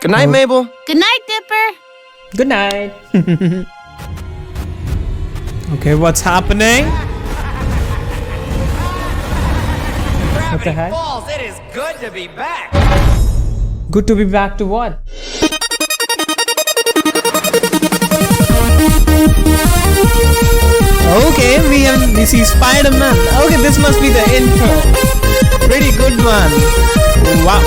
Good night, Mabel. Good night, Dipper. Good night. Okay, what's happening? What the heck? Falls, it is good to be back. Good to be back to what? Okay, we see Spider-Man. Okay, this must be the intro. Pretty good one. Wow.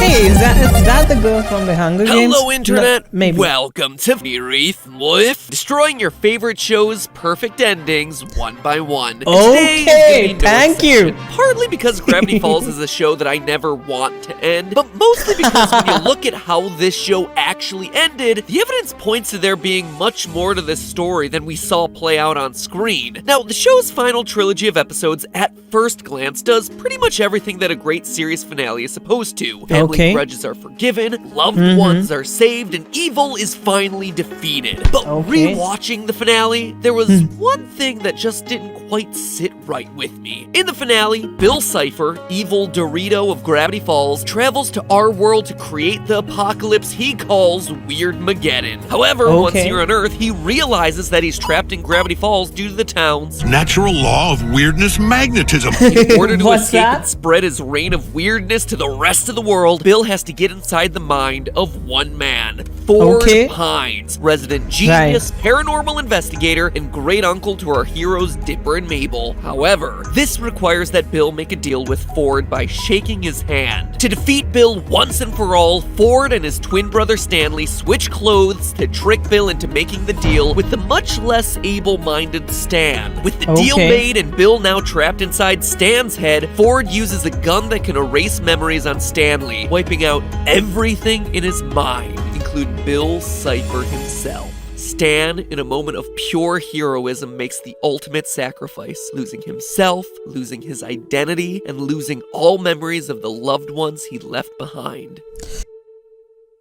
Hey, is that the girl from the Hunger Games? Hello, Internet. No, maybe. Welcome to Wreath Life, destroying your favorite show's perfect endings one by one. And today is gonna Okay, be no thank you. exception. Partly because Gravity Falls is a show that I never want to end, but mostly because when you look at how this show actually ended, the evidence points to there being much more to this story than we saw play out on screen. Now, the show's final trilogy of episodes, at first glance, does pretty much everything that a great series finale is supposed to. Family grudges are forgiven, loved ones are saved, and evil is finally defeated. But rewatching the finale, there was one thing that just didn't quite sit right with me. In the finale, Bill Cipher, evil Dorito of Gravity Falls, travels to our world to create the apocalypse he calls Weirdmageddon. However, once here on Earth, he realizes that he's trapped in Gravity Falls due to the town's natural law of weirdness magnetism. In order to escape and spread his reign of weirdness to the rest of the world, Bill has to get inside the mind of one man, Ford Pines, resident genius, paranormal investigator, and great uncle to our heroes Dipper and Mabel. However, this requires that Bill make a deal with Ford by shaking his hand. To defeat Bill once and for all, Ford and his twin brother Stanley switch clothes to trick Bill into making the deal with the much less able-minded Stan. With the deal made and Bill now trapped inside Stan's head, Ford uses a gun that can erase memories on Stanley, wiping out everything in his mind, including Bill Cipher himself. Stan, in a moment of pure heroism, makes the ultimate sacrifice, losing himself, losing his identity, and losing all memories of the loved ones he left behind.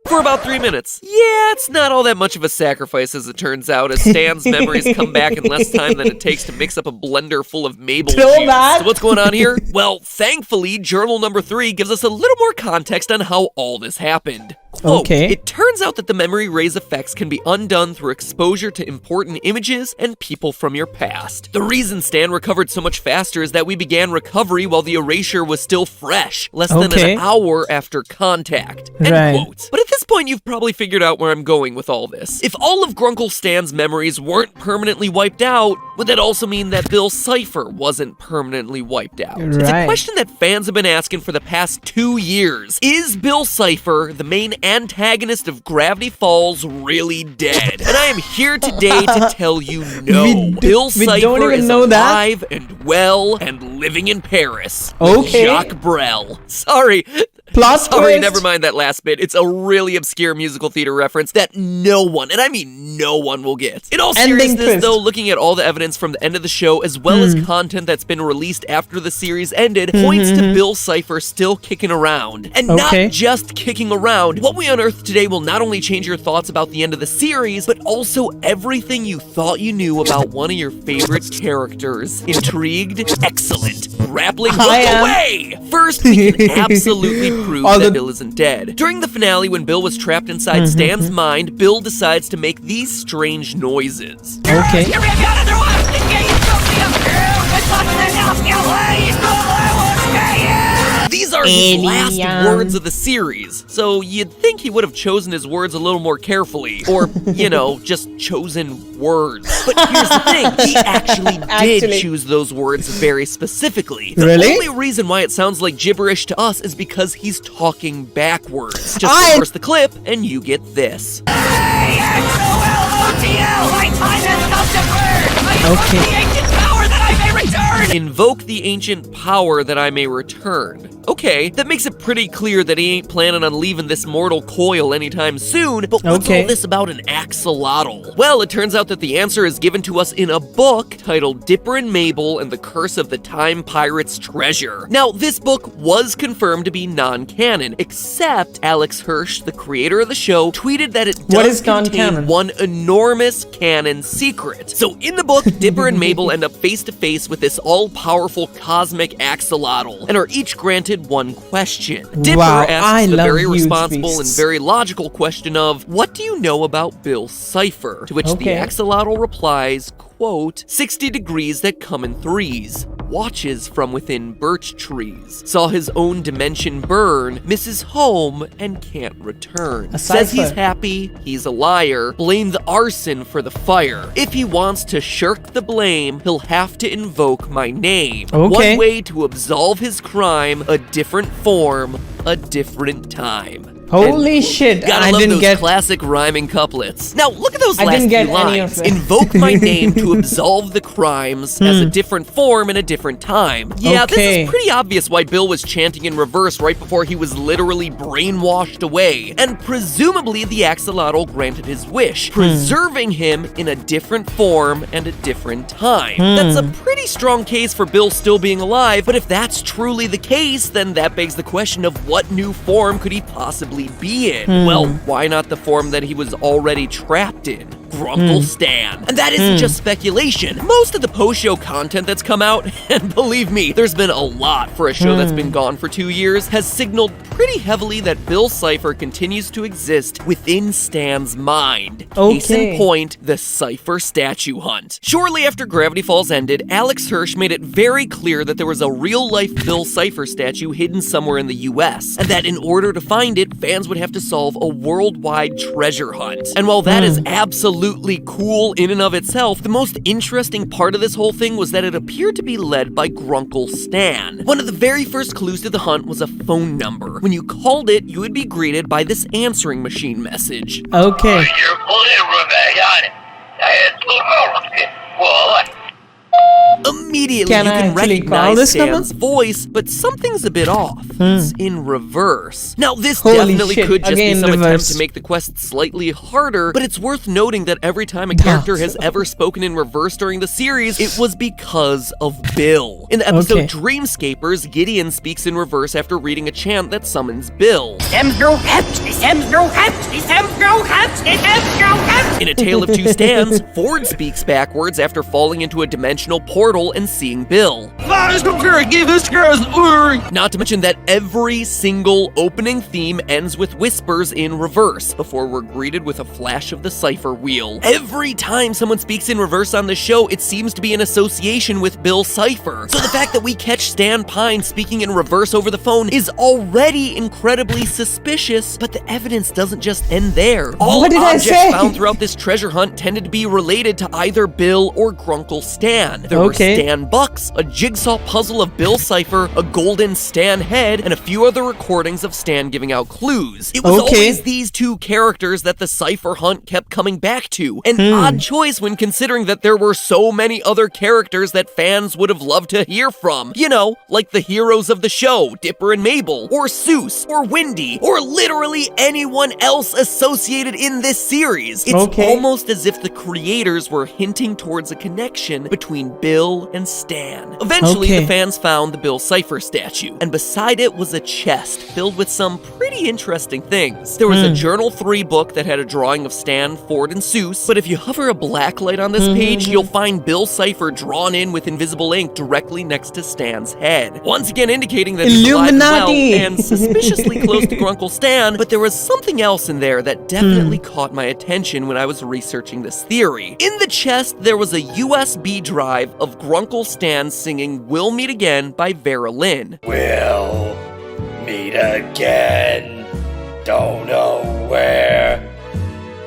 For about 3 minutes. Yeah, it's not all that much of a sacrifice as it turns out, as Stan's memories come back in less time than it takes to mix up a blender full of Mabel juice. So what's going on here? Well, thankfully, journal number 3 gives us a little more context on how all this happened. Quote, it turns out that the memory erase effects can be undone through exposure to important images and people from your past. The reason Stan recovered so much faster is that we began recovery while the erasure was still fresh, less than an hour after contact. End quote. But at this point, you've probably figured out where I'm going with all this. If all of Grunkle Stan's memories weren't permanently wiped out, would that also mean that Bill Cipher wasn't permanently wiped out? It's a question that fans have been asking for the past 2 years. Is Bill Cipher, the main antagonist of Gravity Falls, really dead? And I am here today to tell you no. Bill Cipher is alive and well and living in Paris. Jacques Brel. Sorry, never mind that last bit. It's a really obscure musical theater reference that no one, and I mean no one, will get. In all seriousness, though, looking at all the evidence from the end of the show, as well as content that's been released after the series ended, points to Bill Cipher still kicking around. And not just kicking around. What we unearth today will not only change your thoughts about the end of the series, but also everything you thought you knew about one of your favorite characters. Intrigued? Excellent. Grappling? Look away! First, we can absolutely prove that Bill isn't dead. During the finale, when Bill was trapped inside Stan's mind, Bill decides to make these strange noises. These are his last words of the series, so you'd think he would have chosen his words a little more carefully. Or, you know, just chosen words. But here's the thing, he actually did choose those words very specifically. The only reason why it sounds like gibberish to us is because he's talking backwards. Just reverse the clip, and you get this. Invoke the ancient power that I may return. Okay, that makes it pretty clear that he ain't planning on leaving this mortal coil anytime soon, but what's all this about an axolotl? Well, it turns out that the answer is given to us in a book titled Dipper and Mabel and the Curse of the Time Pirate's Treasure. Now, this book was confirmed to be non-canon, except Alex Hirsch, the creator of the show, tweeted that it does contain one enormous canon secret. So in the book, Dipper and Mabel end up face to face with this all-powerful cosmic axolotl, and are each granted granted one question. Dipper Wow, I asks the love very huge responsible beasts. and very logical question of, what do you know about Bill Cipher? To which the Okay. Axolotl replies, quote, 60 degrees that come in threes, watches from within birch trees, saw his own dimension burn, misses home, and can't return. A Says he's cipher. happy, he's a liar, blame the arson for the fire. If he wants to shirk the blame, he'll have to invoke my name. Okay. One way to absolve his crime, a different form, a different time. Holy And shit, gotta I love didn't those get... classic rhyming couplets. Now, look at those I last didn't get few any lines. of it. Invoke my name to absolve the crimes as a different form in a different time. Yeah, this Okay. is pretty obvious why Bill was chanting in reverse right before he was literally brainwashed away. And presumably the Axolotl granted his wish, preserving him in a different form and a different time. That's a pretty strong case for Bill still being alive, but if that's truly the case, then that begs the question of what new form could he possibly be in? Well, why not the form that he was already trapped in? Grunkle Stan. And that isn't just speculation. Most of the post-show content that's come out, and believe me, there's been a lot for a show that's been gone for 2 years, has signaled pretty heavily that Bill Cipher continues to exist within Stan's mind. Case in Okay. point, the Cipher statue hunt. Shortly after Gravity Falls ended, Alex Hirsch made it very clear that there was a real-life Bill Cipher statue hidden somewhere in the US, and that in order to find it, fans would have to solve a worldwide treasure hunt. And while that is absolutely cool in and of itself, the most interesting part of this whole thing was that it appeared to be led by Grunkle Stan. One of the very first clues to the hunt was a phone number. When you called it, you would be greeted by this answering machine message. Okay. Immediately, Can you I can actually call recognize this number? Stan's voice, but something's a bit off. It's in reverse. Now, this Holy definitely shit, could just be again, some attempt reverse. to make the quest slightly harder, but it's worth noting that every time a character has ever spoken in reverse during the series, it was because of Bill. In the episode Okay. Dreamscapers, Gideon speaks in reverse after reading a chant that summons Bill. In A Tale of Two Stands, Ford speaks backwards after falling into a dimensional portal and seeing Bill. Not to mention that every single opening theme ends with whispers in reverse before we're greeted with a flash of the cipher wheel. Every time someone speaks in reverse on the show, it seems to be in association with Bill Cipher. So the fact that we catch Stan Pine speaking in reverse over the phone is already incredibly suspicious, but the evidence doesn't just end there. All What did I objects say? found throughout this treasure hunt tended to be related to either Bill or Grunkle Stan. There were Okay. Stan bucks, a jigsaw puzzle of Bill Cipher, a golden Stan head, and a few other recordings of Stan giving out clues. It was Okay. always these two characters that the Cipher hunt kept coming back to. An odd choice when considering that there were so many other characters that fans would have loved to hear from. You know, like the heroes of the show, Dipper and Mabel, or Seuss, or Wendy, or literally anyone else associated in this series. It's Okay. almost as if the creators were hinting towards a connection between Bill and Stan. Eventually, Okay. the fans found the Bill Cipher statue, and beside it was a chest filled with some pretty interesting things. There was a Journal 3 book that had a drawing of Stan, Ford, and Seuss, but if you hover a black light on this page, you'll find Bill Cipher drawn in with invisible ink directly next to Stan's head. Once again indicating that he's alive and well, Illuminati! and suspiciously close to Grunkle Stan, but there was something else in there that definitely caught my attention when I was researching this theory. In the chest, there was a USB drive of Grunkle Stan singing We'll Meet Again by Vera Lynn. We'll meet again. Don't know where.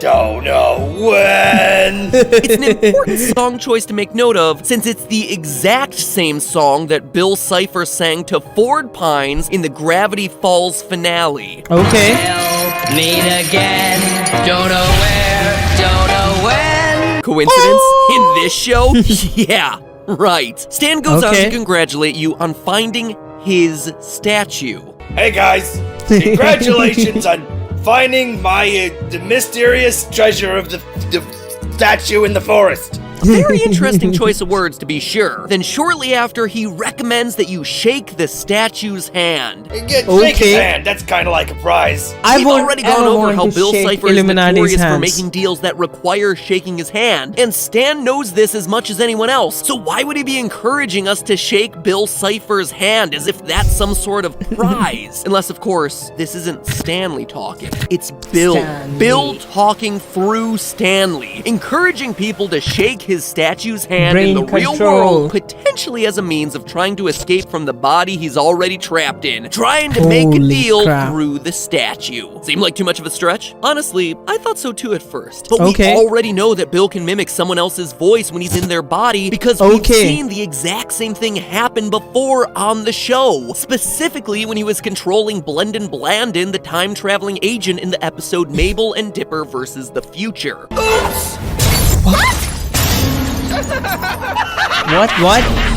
Don't know when. It's an important song choice to make note of, since it's the exact same song that Bill Cipher sang to Ford Pines in the Gravity Falls finale. Okay. We'll meet again. Don't know where. Don't know when. Coincidence? In this show? Yeah, right. Stan goes on Okay. to congratulate you on finding his statue. Hey guys, congratulations on finding my the mysterious treasure of the statue in the forest. A very interesting choice of words, to be sure. Then shortly after, he recommends that you shake the statue's hand. Shake his hand. That's kind of like a prize. We've already gone over how Bill Cipher is notorious for hands. making deals that require shaking his hand, and Stan knows this as much as anyone else, so why would he be encouraging us to shake Bill Cipher's hand as if that's some sort of prize? Unless, of course, this isn't Stanley talking. It's Bill. Stanley. Bill talking through Stanley, encouraging people to shake his statue's hand in Brain the real control. world, potentially as a means of trying to escape from the body he's already trapped in, trying to make a Holy deal crap. through the statue. Seem like too much of a stretch? Honestly, I thought so too at first. But Okay. we already know that Bill can mimic someone else's voice when he's in their body because we've seen the exact same thing happen before on the show. Specifically when he was controlling Blendon Blandon, the time-traveling agent in the episode Mabel and Dipper versus the Future. Oops! What?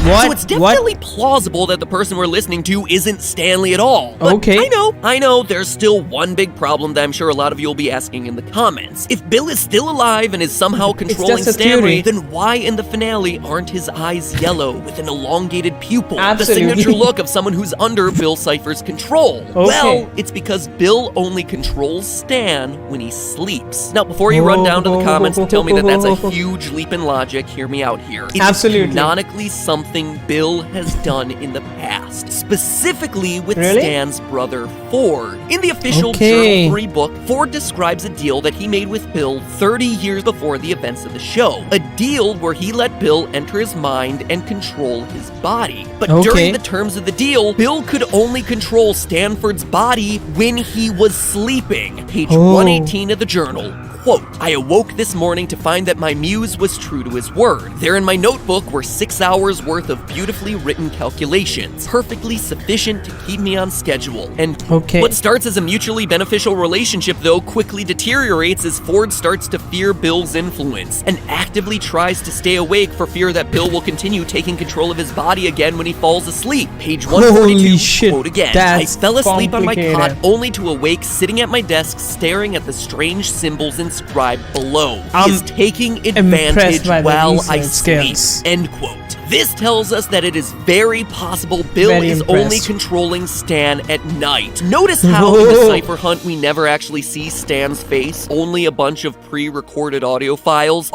So it's definitely plausible that the person we're listening to isn't Stanley at all. But Okay. I know, there's still one big problem that I'm sure a lot of you will be asking in the comments. If Bill is still alive and is somehow controlling just a Stanley, theory. then why in the finale aren't his eyes yellow with an elongated pupil? Absolutely. The signature look of someone who's under Bill Cipher's control. Well, it's because Bill only controls Stan when he sleeps. Now, before you run down to the comments and tell me that that's a huge leap in logic, hear me out here. It Absolutely. is canonically something Bill has done in the past, specifically with Really? Stan's brother Ford. In the official Okay. Journal 3 book, Ford describes a deal that he made with Bill 30 years before the events of the show. A deal where he let Bill enter his mind and control his body. But during the terms of the deal, Bill could only control Stanford's body when he was sleeping. Page 118 of the journal. Quote, I awoke this morning to find that my muse was true to his word. There in my notebook were 6 hours worth of beautifully written calculations, perfectly sufficient to keep me on schedule. And what starts as a mutually beneficial relationship, though, quickly deteriorates as Ford starts to fear Bill's influence and actively tries to stay awake for fear that Bill will continue taking control of his body again when he falls asleep. Page 142, Holy shit, quote again, that's I fell asleep on my cot complicated. only to awake sitting at my desk staring at the strange symbols inscribed below. He is taking advantage by the while I research sleep. skills. End quote. This tells us that it is very possible Bill Very is impressed. only controlling Stan at night. Notice how in the Cipher Hunt we never actually see Stan's face, only a bunch of pre-recorded audio files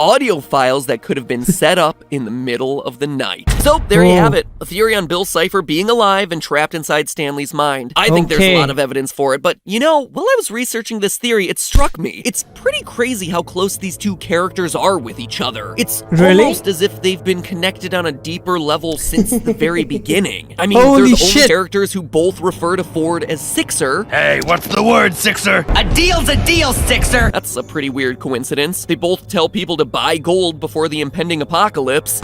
that could have been set up in the middle of the night. So there you have it, a theory on Bill Cipher being alive and trapped inside Stanley's mind. I think there's a lot of evidence for it, but you know, while I was researching this theory, it struck me. It's pretty crazy how close these two characters are with each other. It's almost as if they've been connected on a deeper level since the very beginning. I mean, they're the only characters who both refer to Ford as Sixer. Hey, what's the word, Sixer? A deal's a deal, Sixer! That's a pretty weird coincidence. They both tell people to buy gold before the impending apocalypse.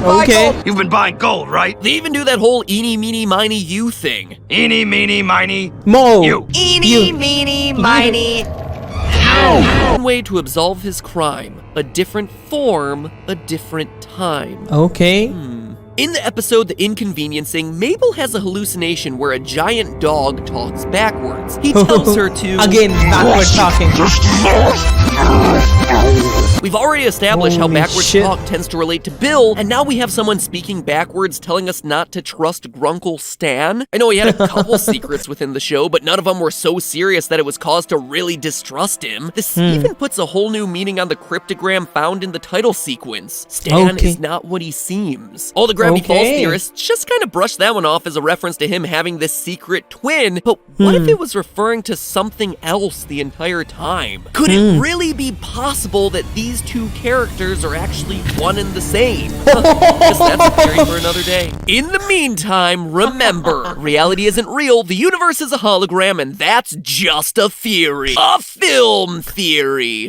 You've been buying gold, right? They even do that whole eeny, meeny, miny, you thing. Eeny, meeny, miny, Mo. you. Eeny, meeny, miny. One way to absolve his crime, a different form, a different time. In the episode The Inconveniencing, Mabel has a hallucination where a giant dog talks backwards. He tells her to... Again, backward talking. We've already established how Holy backwards shit. talk tends to relate to Bill, and now we have someone speaking backwards telling us not to trust Grunkle Stan. I know he had a couple secrets within the show, but none of them were so serious that it was cause to really distrust him. This even puts a whole new meaning on the cryptogram found in the title sequence. Stan is not what he seems. All the Gravity Falls theorists just kind of brushed that one off as a reference to him having this secret twin, but what if it was referring to something else the entire time? Could it really be possible that these two characters are actually one and the same? Guess that's a theory for another day. In the meantime, remember, reality isn't real, the universe is a hologram, and that's just a theory. A film theory.